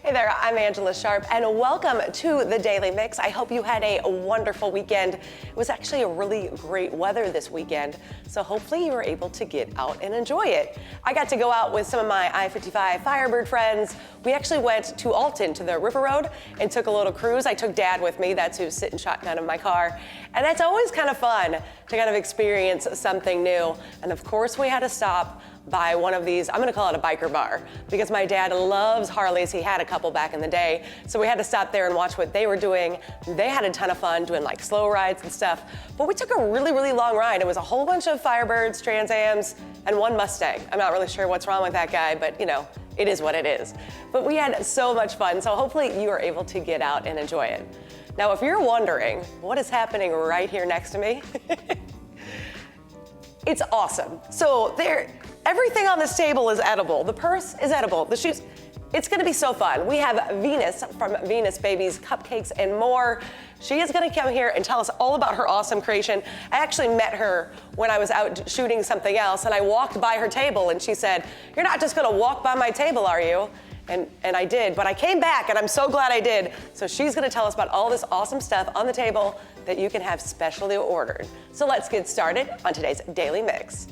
Hey there, I'm Angella Sharpe, and welcome to the Daily Mix. I hope you had a wonderful weekend. It was actually a really great weather this weekend, so hopefully you were able to get out and enjoy it. I got to go out with some of my I-55 Firebird friends. We actually went to Alton, to the River Road, and took a little cruise. I took Dad with me. That's who's sitting shotgun in my car. And it's always kind of fun to kind of experience something new. And of course, we had to stop by one of these, I'm gonna call it a biker bar, because my dad loves Harleys. He had a couple back in the day. So we had to stop there and watch what they were doing. They had a ton of fun doing like slow rides and stuff. But we took a really, really long ride. It was a whole bunch of Firebirds, Trans Ams, and one Mustang. I'm not really sure what's wrong with that guy, but you know, it is what it is. But we had so much fun. So hopefully you are able to get out and enjoy it. Now, if you're wondering what is happening right here next to me, it's awesome. So everything on this table is edible. The purse is edible. The shoes, it's gonna be so fun. We have Venus from Venus Babies, Cupcakes, and more. She is gonna come here and tell us all about her awesome creation. I actually met her when I was out shooting something else, and I walked by her table, and she said, "You're not just gonna walk by my table, are you?" And I did, but I came back, and I'm so glad I did. So she's gonna tell us about all this awesome stuff on the table that you can have specially ordered. So let's get started on today's Daily Mix.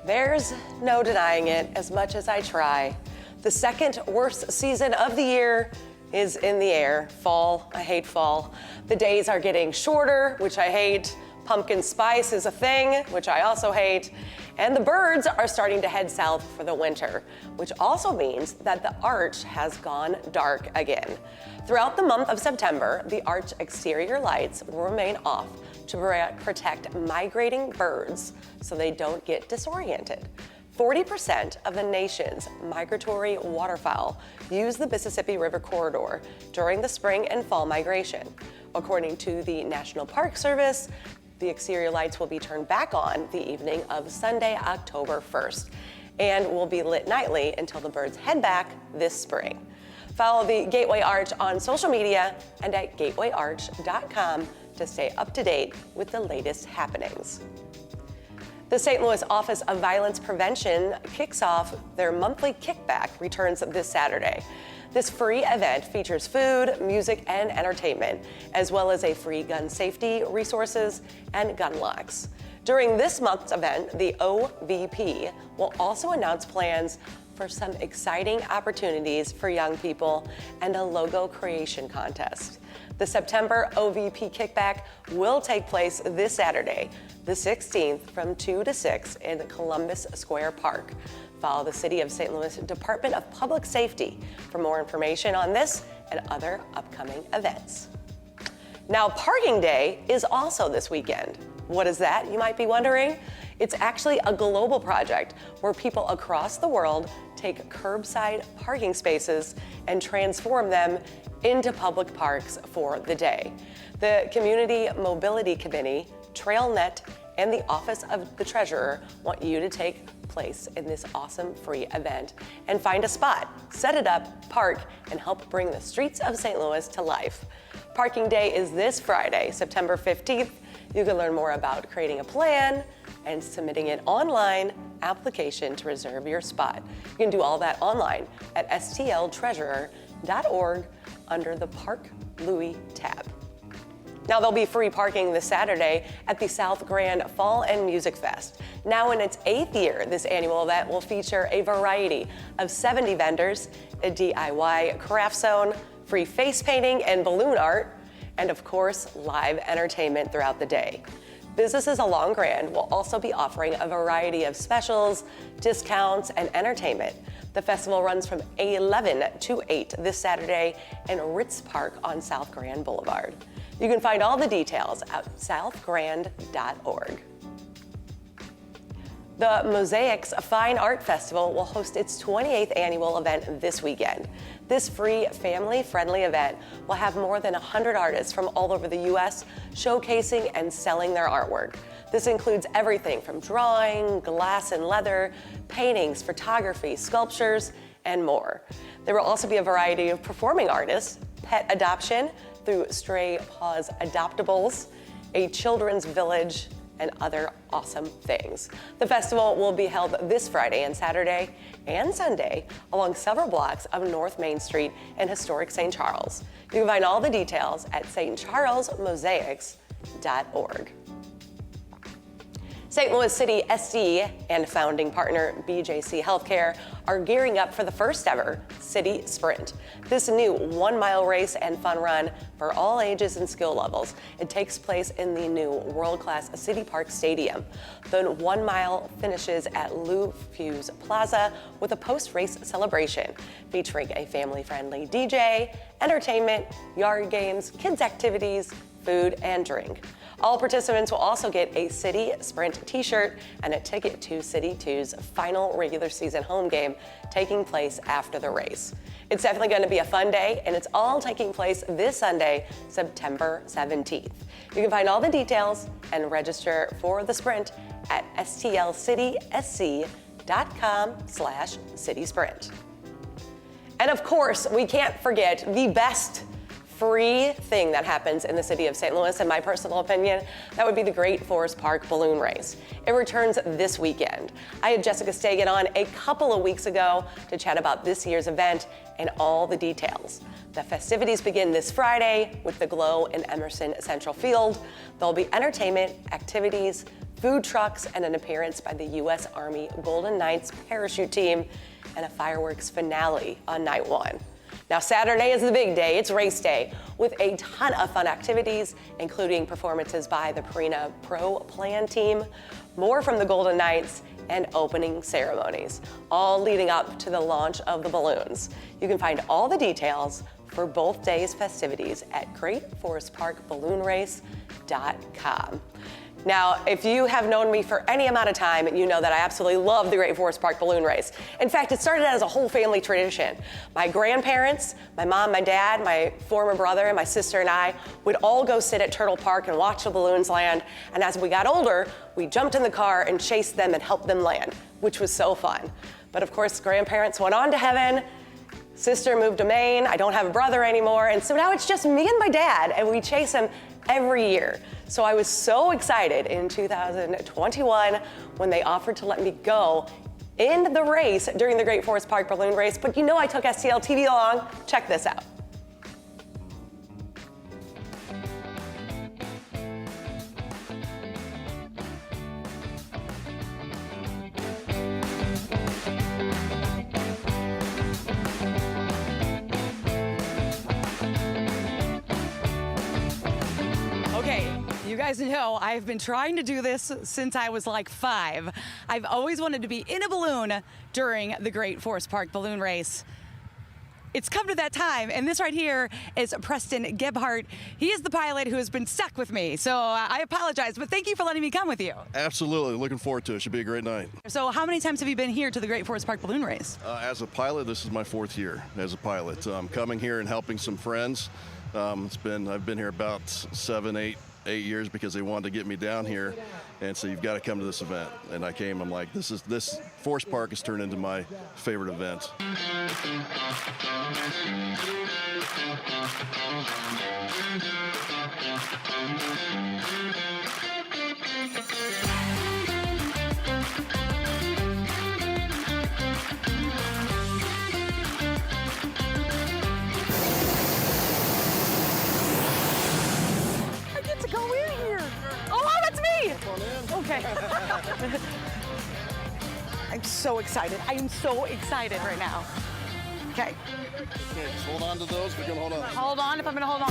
There's no denying it, as much as I try. The second worst season of the year is in the air. Fall, I hate fall. The days are getting shorter, which I hate. Pumpkin spice is a thing, which I also hate. And the birds are starting to head south for the winter, which also means that the arch has gone dark again. Throughout the month of September, the arch exterior lights will remain off to protect migrating birds so they don't get disoriented. 40% of the nation's migratory waterfowl use the Mississippi River corridor during the spring and fall migration. According to the National Park Service, the exterior lights will be turned back on the evening of Sunday, October 1st, and will be lit nightly until the birds head back this spring. Follow the Gateway Arch on social media and at gatewayarch.com to stay up to date with the latest happenings. The St. Louis Office of Violence Prevention kicks off their monthly Kickback returns this Saturday. This free event features food, music, and entertainment, as well as a free gun safety resources and gun locks. During this month's event, the OVP will also announce plans for some exciting opportunities for young people and a logo creation contest. The September OVP Kickback will take place this Saturday, the 16th, from 2 to 6 in Columbus Square Park. Follow the City of St. Louis Department of Public Safety for more information on this and other upcoming events. Now, Parking Day is also this weekend. What is that, you might be wondering? It's actually a global project where people across the world take curbside parking spaces and transform them into public parks for the day. The Community Mobility Committee, TrailNet, and the Office of the Treasurer want you to take place in this awesome free event and find a spot, set it up, park, and help bring the streets of St. Louis to life. Parking Day is this Friday, September 15th. You can learn more about creating a plan and submitting an online application to reserve your spot. You can do all that online at stltreasurer.org under the Park Louis tab. Now, there'll be free parking this Saturday at the South Grand Fall and Music Fest. Now in its 8th year, this annual event will feature a variety of 70 vendors, a DIY craft zone, free face painting and balloon art, and of course, live entertainment throughout the day. Businesses along Grand will also be offering a variety of specials, discounts, and entertainment. The festival runs from 11 to 8 this Saturday in Ritz Park on South Grand Boulevard. You can find all the details at southgrand.org. The Mosaics Fine Art Festival will host its 28th annual event this weekend. This free, family-friendly event will have more than 100 artists from all over the U.S. showcasing and selling their artwork. This includes everything from drawing, glass and leather, paintings, photography, sculptures, and more. There will also be a variety of performing artists, pet adoption through Stray Paws Adoptables, a children's village, and other awesome things. The festival will be held this Friday and Saturday and Sunday along several blocks of North Main Street in historic St. Charles. You can find all the details at stcharlesmosaics.org. St. Louis City SD and founding partner BJC Healthcare are gearing up for the first ever City Sprint. This new 1-mile race and fun run for all ages and skill levels. It takes place in the new world-class City Park Stadium. The 1 mile finishes at Lou Fuse Plaza with a post-race celebration featuring a family-friendly DJ, entertainment, yard games, kids activities, food, and drink. All participants will also get a City Sprint t-shirt and a ticket to City 2's final regular season home game taking place after the race. It's definitely going to be a fun day, and it's all taking place this Sunday, September 17th. You can find all the details and register for the sprint at stlcitysc.com/citysprint. And of course, we can't forget the best free thing that happens in the city of St. Louis, in my personal opinion. That would be the Great Forest Park Balloon Race. It returns this weekend. I had Jessica Stagan on a couple of weeks ago to chat about this year's event and all the details. The festivities begin this Friday with the Glow in Emerson Central Field. There'll be entertainment, activities, food trucks, and an appearance by the U.S. Army Golden Knights parachute team, and a fireworks finale on night one. Now, Saturday is the big day. It's race day with a ton of fun activities, including performances by the Purina Pro Plan team, more from the Golden Knights, and opening ceremonies, all leading up to the launch of the balloons. You can find all the details for both days' festivities at GreatForestParkBalloonRace.com. Now, if you have known me for any amount of time, you know that I absolutely love the Great Forest Park Balloon Race. In fact, it started out as a whole family tradition. My grandparents, my mom, my dad, my former brother, and my sister and I would all go sit at Turtle Park and watch the balloons land. And as we got older, we jumped in the car and chased them and helped them land, which was so fun. But of course, grandparents went on to heaven. Sister moved to Maine. I don't have a brother anymore. And so now it's just me and my dad, and we chase him every year. So I was so excited in 2021 when they offered to let me go in the race during the Great Forest Park Balloon Race. But you know I took STL TV along. Check this out. You guys know I've been trying to do this since I was like 5. I've always wanted to be in a balloon during the Great Forest Park Balloon Race. It's come to that time, and this right here is Preston Gebhardt. He is the pilot who has been stuck with me, so I apologize, but thank you for letting me come with you. Absolutely, looking forward to it. Should be a great night. So how many times have you been here to the Great Forest Park Balloon Race? As a pilot, this is my 4th year as a pilot. Coming here and helping some friends. I've been here about 8 years because they wanted to get me down here, and so you've got to come to this event. And I came. I'm like, this Forest Park has turned into my favorite event. Okay. I'm so excited. I am so excited right now. Okay. Okay, just hold on to those. We're going to hold on. Hold on if I'm going to hold on.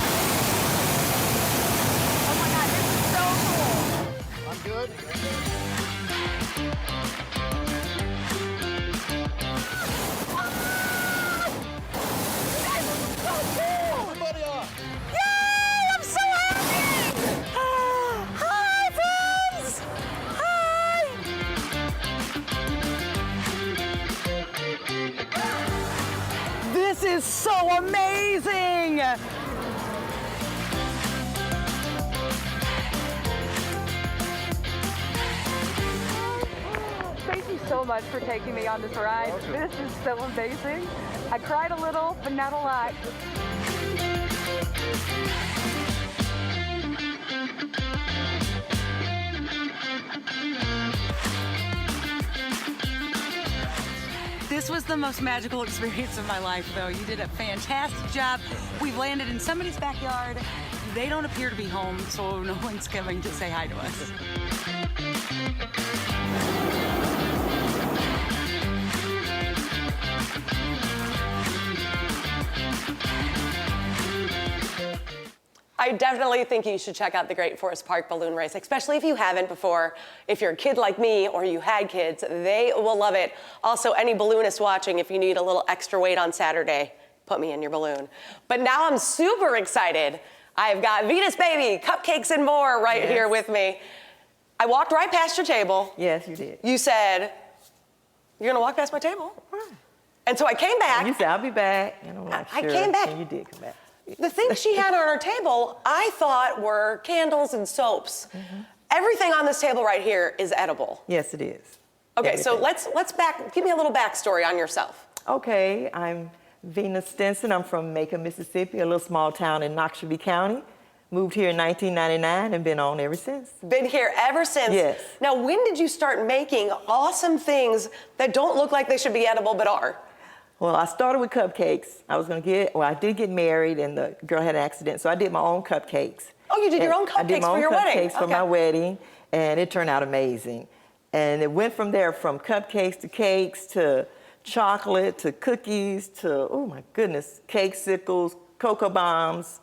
Oh my God, this is so cool. I'm good. is so amazing. Thank you so much for taking me on this ride. This is so amazing. I cried a little, but not a lot. This was the most magical experience of my life, though. You did a fantastic job. We've landed in somebody's backyard. They don't appear to be home, so no one's coming to say hi to us. I definitely think you should check out the Great Forest Park Balloon Race, especially if you haven't before. If you're a kid like me or you had kids, they will love it. Also, any balloonists watching, if you need a little extra weight on Saturday, put me in your balloon. But now I'm super excited. I've got Venus Baby, Cupcakes, and more right here with me. I walked right past your table. Yes, you did. You said, you're gonna walk past my table? And so I came back. You said, I'll be back. And I'm like, I sure. came back. And you did come back. The things she had on her table, I thought were candles and soaps. Everything on this table right here is edible. Yes, it is. Okay, so Everything. let's give me a little backstory on yourself. Okay, I'm Venus Stinson. I'm from Macon, Mississippi, a little small town in Noxubee County. Moved here in 1999 and been on ever since. Been here ever since. Yes. Now, when did you start making awesome things that don't look like they should be edible but are? Well, I started with cupcakes. I did get married and the girl had an accident, so I did my own cupcakes. Oh, you did your own I did cupcakes my for own your wedding? cupcakes for my wedding, and it turned out amazing. And it went from there, from cupcakes to cakes to chocolate to cookies to, oh my goodness, cake sickles, cocoa bombs,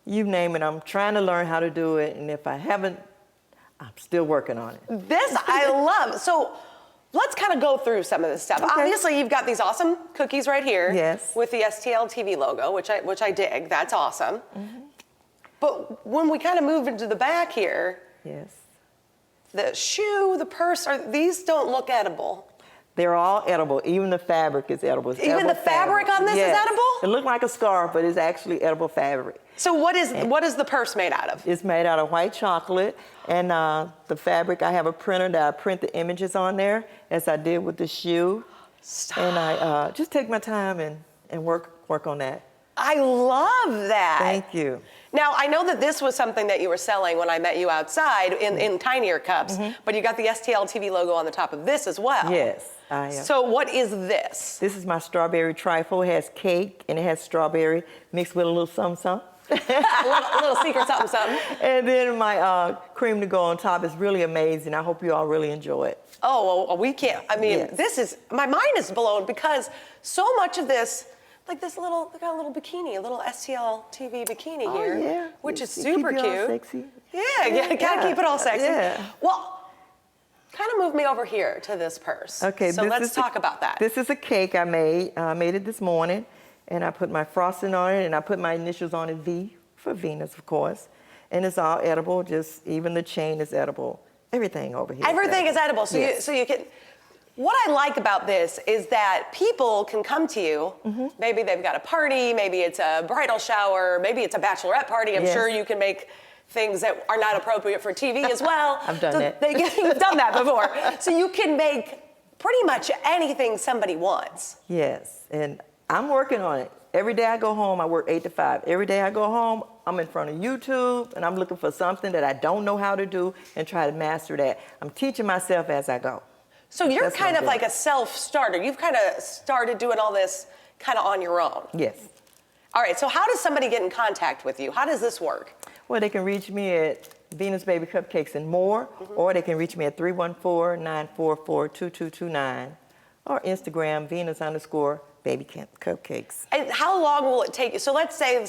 you name it. I'm trying to learn how to do it, and if I haven't, I'm still working on it. This I love. So let's kind of go through some of this stuff. Okay. Obviously, you've got these awesome cookies right here. Yes. With the STL TV logo, which I dig. That's awesome. But when we kind of move into the back here, Yes. the shoe, the purse, these don't look edible. They're all edible. Even the fabric is edible. It's Even edible the fabric on this is Yes. edible? It looked like a scarf, but it's actually edible fabric. So what is the purse made out of? It's made out of white chocolate, and the fabric, I have a printer that I print the images on there, as I did with the shoe. Stop. And I just take my time and work on that. I love that. Thank you. Now, I know that this was something that you were selling when I met you outside in tinier cups, but you got the STL TV logo on the top of this as well. Yes, I am. So what is this? This is my strawberry trifle. It has cake, and it has strawberry mixed with a little something. a little secret something. And then my cream to go on top is really amazing. I hope you all really enjoy it. Oh, well, we can't. I mean, Yes. my mind is blown because so much of this, like they got a little bikini, a little STL TV bikini here, Yeah. which is You super keep it all cute. Sexy. Yeah, gotta keep it all sexy. Yeah. Well, kind of move me over here to this purse. Okay. So let's talk about that. This is a cake I made. I made it this morning, and I put my frosting on it, and I put my initials on it, V for Venus, of course. And it's all edible. Just even the chain is edible. Everything over here. Everything is edible. So Yes. you can. What I like about this is that people can come to you. Maybe they've got a party, maybe it's a bridal shower, maybe it's a bachelorette party. I'm Yes. sure you can make things that are not appropriate for TV as well. I've done that. You've done that before. So you can make pretty much anything somebody wants. Yes, and I'm working on it. Every day I go home, I work 8 to 5. Every day I go home, I'm in front of YouTube, and I'm looking for something that I don't know how to do and try to master that. I'm teaching myself as I go. So you're That's what kind I'm of doing. like a self-starter. You've kind of started doing all this kind of on your own. Yes. All right, so how does somebody get in contact with you? How does this work? Well, they can reach me at Venus Baby Cupcakes and more, or they can reach me at 314-944-2229, or Instagram, Venus_Baby Cupcakes. And how long will it take you? So let's say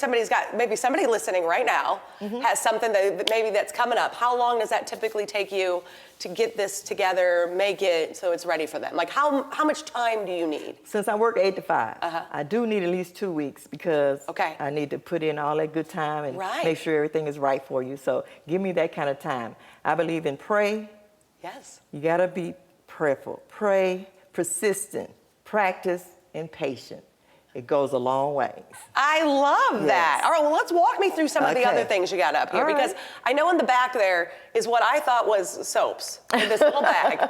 maybe somebody listening right now has something that maybe that's coming up. How long does that typically take you to get this together, make it so it's ready for them? Like how much time do you need? Since I work 8 to 5, I do need at least 2 weeks because I need to put in all that good time and make sure everything is right for you. So give me that kind of time. I believe in pray. Yes. You got to be prayerful. Pray, persistent, practice, and patient. It goes a long way. I love that. Yes. All right, well, let's walk me through some of the Okay. other things you got up here, All right. because I know in the back there is what I thought was soaps in this little bag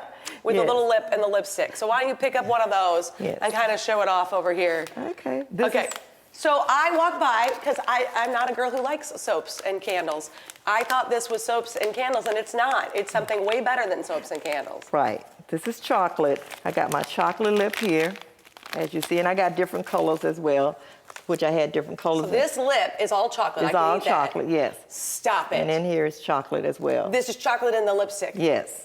with the Yes. little lip and the lipstick. So why don't you pick up one of those Yes. and kind of show it off over here? Okay. Okay. So I walked by, because I'm not a girl who likes soaps and candles. I thought this was soaps and candles, and it's not. It's something way better than soaps and candles. Right. This is chocolate. I got my chocolate lip here, as you see, and I got different colors as well, which I had different colors. So this lip is all chocolate. is I can all eat that. chocolate, yes. Stop it. And in here is chocolate as well. This is chocolate in the lipstick. Yes.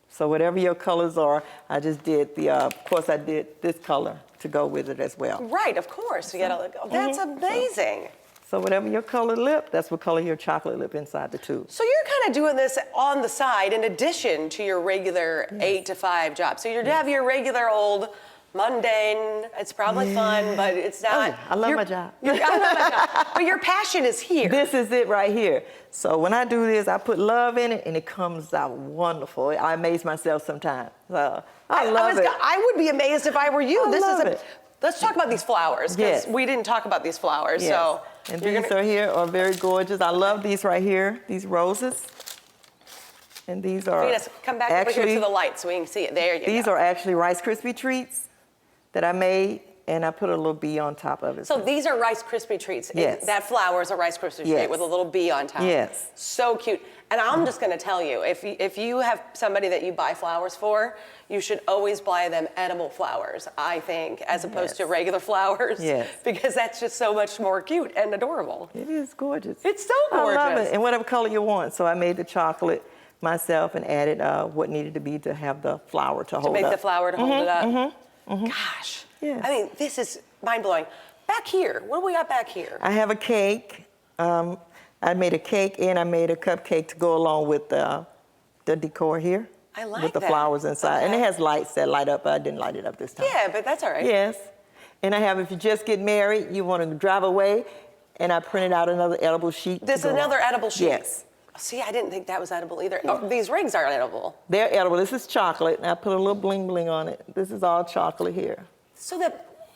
So whatever your colors are, I just did the, of course I did this color to go with it as well. Right, of course. You gotta look. Oh, that's amazing. So whatever your color lip, that's what color your chocolate lip inside the tube. So you're kind of doing this on the side in addition to your regular 8 to 5 job. So you have your regular old mundane. It's probably fun, but it's not. Oh, I love my job. I love my job. But your passion is here. This is it right here. So when I do this, I put love in it, and it comes out wonderful. I amaze myself sometimes. So I love it. I would be amazed if I were you. I love it. Let's talk about these flowers, because Yes. we didn't talk about these flowers. Yes. So And you're these gonna- are here are very gorgeous. I love these right here, these roses. And these are Venus, come back over here to the light so we can see it. There you These go. are actually Rice Krispie treats that I made, and I put a little bee on top of it. So these are Rice Krispie treats. Yes. That flower is a Rice Krispie treat Yes. with a little bee on top. Yes. So cute. And I'm just going to tell you, if you have somebody that you buy flowers for, you should always buy them edible flowers, I think, as opposed to Yes. regular flowers. Yes. Because that's just so much more cute and adorable. It is gorgeous. It's so I love gorgeous. it, and whatever color you want. So I made the chocolate myself and added what needed to be to have the flower to hold To make up. the flower to hold it up. Gosh. Yes. I mean, this is mind-blowing. Back here, what do we got back here? I have a cake. I made a cake and I made a cupcake to go along with the decor here. I like with the that. flowers inside. And it Okay. has lights that light up, but I didn't light it up this time. Yeah, but that's all right. Yes. And I have, if you just get married, you want to drive away, and I printed out another edible sheet. This is another edible sheet? Yes. See, I didn't think that was edible either. Oh, these rings are edible. They're edible. This is chocolate, and I put a little bling bling on it. This is all chocolate here. So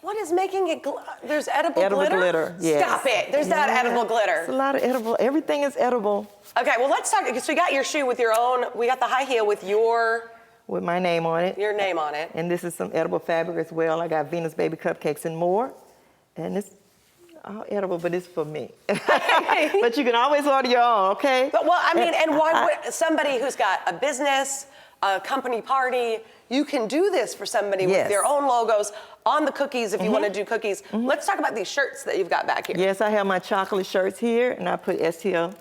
what is making it, there's edible glitter, yes. Stop it, there's not edible It's a glitter. lot of edible. Everything is edible. Okay, well let's talk, so you got your shoe with your own, we got the high heel with your With my name on it. name on it. And this is some edible fabric as well. I got Venus Baby Cupcakes and more. And it's all edible, but it's for me. But you can always order your own, okay? But well, I mean, and why would somebody who's got a business, a company party, you can do this for somebody with Yes. their own logos on the cookies if you want to do cookies. Let's talk about these shirts that you've got back here. Yes, I have my chocolate shirts here, and I put STL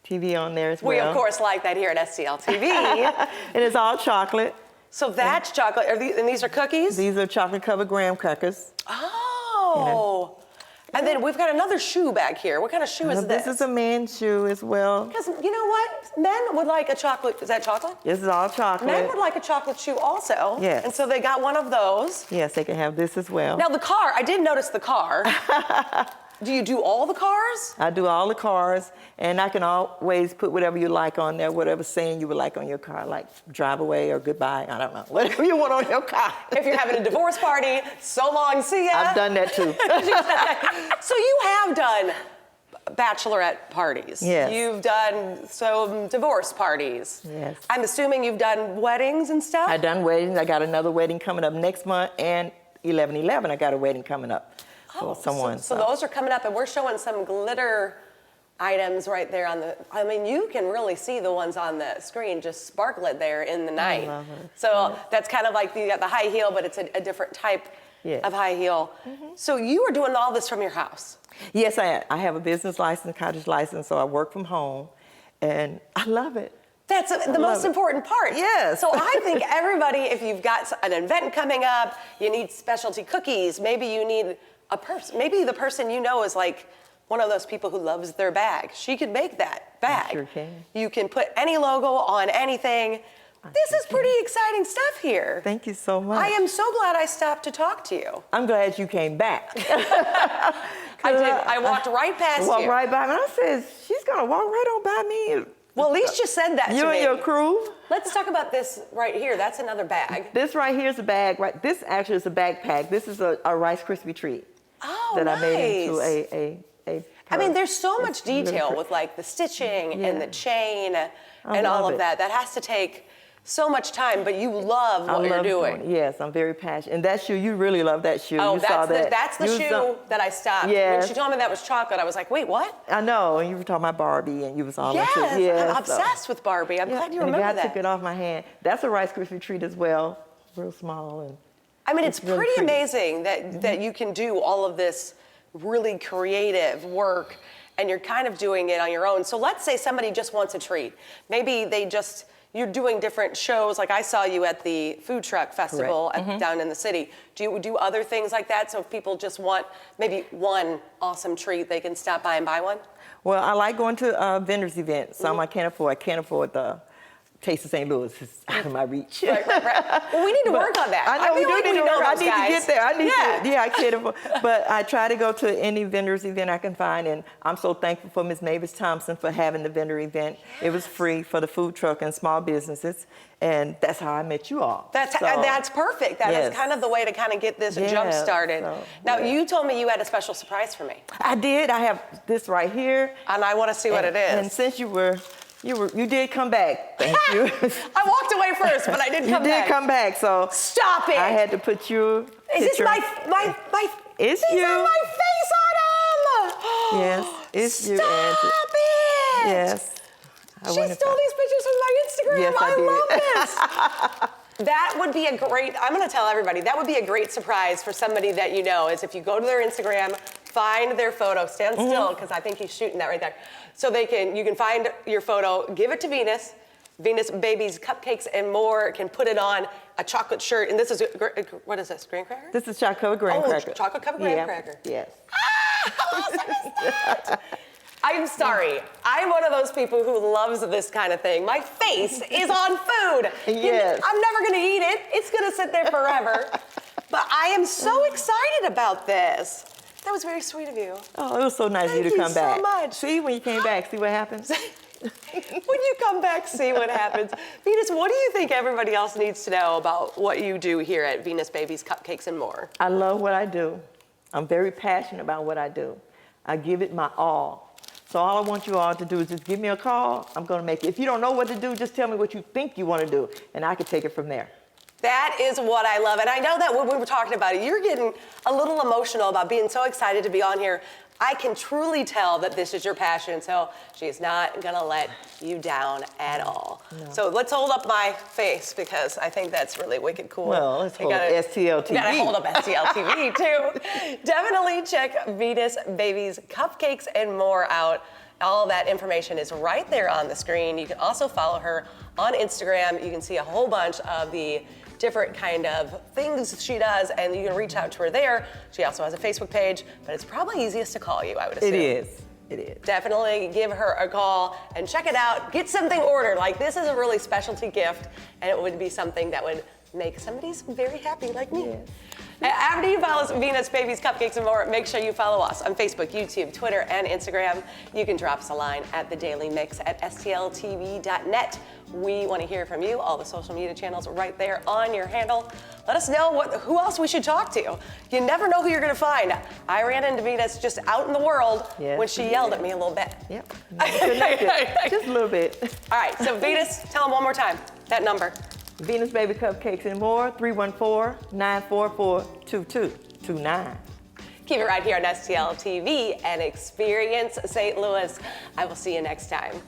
TV on there as well. We of course like that here at STL TV. And it's all chocolate. So that's chocolate, and these are cookies? These are chocolate covered graham crackers. Oh. And then we've got another shoe back here. What kind of shoe is This this? is a man's shoe as well. Because you know what? Men would like a chocolate. Is that chocolate? This is all chocolate. Men would like a chocolate shoe also. Yes. And so they got one of those. Yes, they can have this as well. Now the car, I did notice the car. Do you do all the cars? I do all the cars, and I can always put whatever you like on there, whatever saying you would like on your car, like drive away or goodbye, I don't know, whatever you want on your car. If you're having a divorce party, so long, see ya. I've done that too. So you have done bachelorette parties. Yes. You've done some divorce parties. Yes. I'm assuming you've done weddings and stuff? I've done weddings. I got another wedding coming up next month, and 11/11, I got a wedding coming up for someone. So those are coming up, and we're showing some glitter items right there on the, I mean, you can really see the ones on the screen just sparkling there in the night. love it. So that's kind of like you got the high heel, but it's a different type Yes. of high heel. So you are doing all this from your house. Yes, I have a business license, cottage license, so I work from home, and I love it. That's the love most it. important part. Yes. So I think everybody, if you've got an event coming up, you need specialty cookies, maybe you need a person, maybe the person you know is like one of those people who loves their bag. She could make that bag. sure can. You can put any logo on anything. This is pretty exciting stuff here. Thank you so much. I am so glad I stopped to talk to you. I'm glad you came back. I did. I walked right past Walked you. right by me, and I said, she's gonna walk right on by me. Well, at least you said that You to and me. your crew. Let's talk about this right here. That's another bag. This right here is a bag, right? This actually is a backpack. This is a Rice Krispie treat. that I made nice. into a I mean, purse. there's so much It's really detail pretty. with like the stitching and Yeah. the chain and love all of it. that. That has to take so much time, but you love I what you're love doing. it. Yes, I'm very passionate. And that shoe, you really love that shoe. Oh, you saw that. that's the You shoe saw- that I stopped. When Yes. she told me that was chocolate, I was like, wait, what? I know, and you were talking about Barbie, and you was all Yes, into it. I'm obsessed with Barbie. I'm glad you and remember the guy that. took it off my hand. That's a Rice Krispie treat as well, real small. And I mean, it's really pretty pretty. amazing that you can do all of this really creative work and you're kind of doing it on your own. So let's say somebody just wants a treat. Maybe you're doing different shows. Like I saw you at the food truck festival down in the city. Do you do other things like that? So if people just want maybe one awesome treat, they can stop by and buy one? Well, I like going to vendors events. Some I can't afford. I can't afford the Taste of St. Louis. It's out of my reach. Right. Well, we need to work on that. I know, we feel do like need to know work. I those need guys. to get there. I need Yeah. to. Yeah, I can't afford. But I try to go to any vendors event I can find, and I'm so thankful for Ms. Mavis Thompson for having the vendor event. It was free for the food truck and small businesses, and that's how I met you all. That's perfect. That is Yes. kind of the way to kind of get this Yeah, jump started. so, Now, yeah. you told me you had a special surprise for me, I did. I have this right here. and I want to see what it And is. since you did come back. Thank you. I walked away first, but I did come You back. did come back, so Stop it! I had to put you. Is this my? It's These you. are my face on them. Yes, it's you, Stop Angela. it! Yes. I She wouldn't stole have- these pictures from my Instagram. Yes, I love this. That would be a great, I'm gonna tell everybody, that would be a great surprise for somebody that you know, is if you go to their Instagram, find their photo, stand still, because I think he's shooting that right there. So you can find your photo, give it to Venus. Venus Babies, Cupcakes, and More can put it on a chocolate shirt. And this is, what is this, graham cracker? This is chocolate graham cracker. Chocolate covered graham cracker. Yes. How awesome is that? I'm sorry. I'm one of those people who loves this kind of thing. My face is on food. Yes. I'm never going to eat it. It's going to sit there forever. But I am so excited about this. That was very sweet of you. Oh, it was so nice of you Thank to you come so back. much. See, when you came back, see what happens? When you come back, see what happens. Venus, what do you think everybody else needs to know about what you do here at Venus Babies, Cupcakes, and More? I love what I do. I'm very passionate about what I do. I give it my all. So all I want you all to do is just give me a call. I'm going to make it. If you don't know what to do, just tell me what you think you want to do, and I can take it from there. That is what I love. And I know that when we were talking about it, you're getting a little emotional about being so excited to be on here. I can truly tell that this is your passion, so she's not gonna let you down at all. No. So let's hold up my face, because I think that's really wicked cool. Well, let's hold up STL TV. You gotta hold up STL TV too. Definitely check Venus Babies, Cupcakes, and More out. All that information is right there on the screen. You can also follow her on Instagram. You can see a whole bunch of the different kind of things she does, and you can reach out to her there. She also has a Facebook page, but it's probably easiest to call you, I would assume. It is. It is. Definitely give her a call and check it out. Get something ordered. Like, this is a really specialty gift, and it would be something that would make somebody very happy like me. Yes. After you follow Venus Babies, Cupcakes, and More, make sure you follow us on Facebook, YouTube, Twitter, and Instagram. You can drop us a line at thedailymix@stltv.net. We want to hear from you. All the social media channels right there on your handle. Let us know who else we should talk to. You never know who you're going to find. I ran into Venus just out in the world when she yelled at me a little bit. Yep. Just a little bit. All right, so Venus, tell them one more time, that number. Venus Baby Cupcakes and More, 314-944-2229. Keep it right here on STL TV and experience St. Louis. I will see you next time.